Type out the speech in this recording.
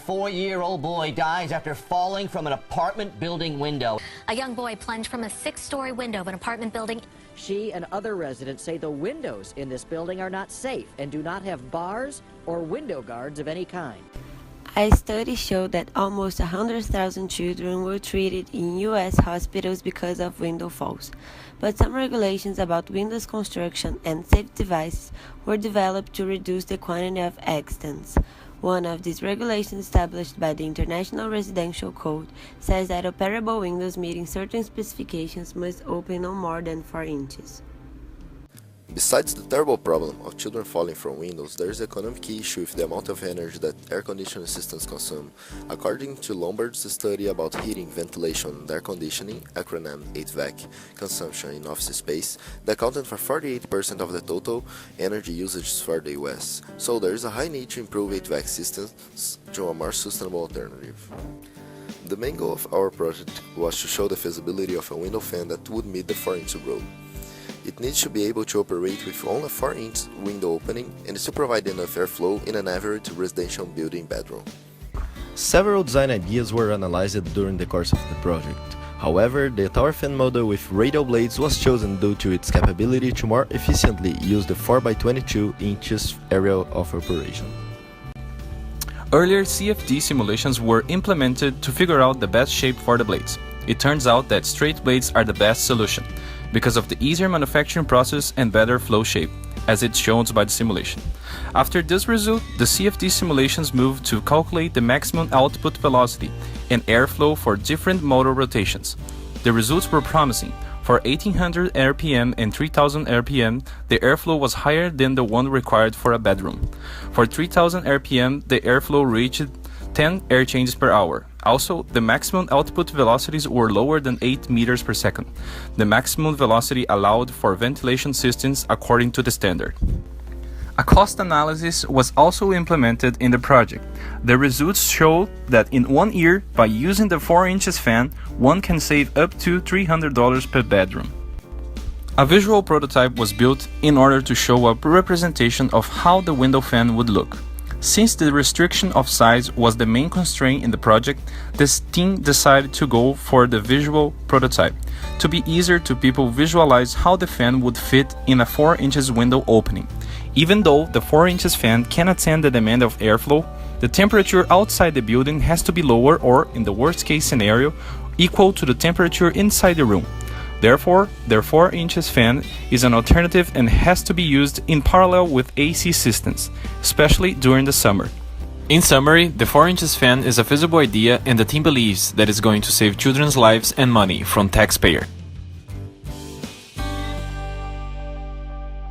4-year-old boy dies after falling from an apartment building window. A young boy plunged from a 6-story window of an apartment building. She and other residents say the windows in this building are not safe and do not have bars or window guards of any kind. A study showed that almost 100,000 children were treated in U.S. hospitals because of window falls, but some regulations about windows construction and safety devices were developed to reduce the quantity of accidents. One of these regulations, established by the International Residential Code, says that operable windows meeting certain specifications must open no more than 4 inches. Besides the terrible problem of children falling from windows, there is an economic issue with the amount of energy that air conditioning systems consume. According to Lombard's study about heating, ventilation, and air conditioning, acronym HVAC, consumption in office space, that accounted for 48% of the total energy usage for the US. So there is a high need to improve HVAC systems to a more sustainable alternative. The main goal of our project was to show the feasibility of a window fan that would meet the 4-inch rule. It needs to be able to operate with only a 4-inch window opening and to provide enough airflow in an average residential building bedroom. Several design ideas were analyzed during the course of the project. However, the tower fan model with radial blades was chosen due to its capability to more efficiently use the 4x22 inches area of operation. Earlier CFD simulations were implemented to figure out the best shape for the blades. It turns out that straight blades are the best solution, because of the easier manufacturing process and better flow shape, as it's shown by the simulation. After this result, the CFD simulations moved to calculate the maximum output velocity and airflow for different motor rotations. The results were promising. For 1800 RPM and 3000 RPM, the airflow was higher than the one required for a bedroom. For 3000 RPM, the airflow reached 10 air changes per hour. Also, the maximum output velocities were lower than 8 meters per second. The maximum velocity allowed for ventilation systems according to the standard. A cost analysis was also implemented in the project. The results showed that in 1 year, by using the 4-inch fan, one can save up to $300 per bedroom. A visual prototype was built in order to show a representation of how the window fan would look. Since the restriction of size was the main constraint in the project, this team decided to go for the visual prototype, to be easier to people visualize how the fan would fit in a 4-inch window opening. Even though the 4-inch fan can attain the demand of airflow, the temperature outside the building has to be lower or, in the worst case scenario, equal to the temperature inside the room. Therefore, the 4-inch fan is an alternative and has to be used in parallel with AC systems, especially during the summer. In summary, the 4-inch fan is a feasible idea and the team believes that it's going to save children's lives and money from taxpayer.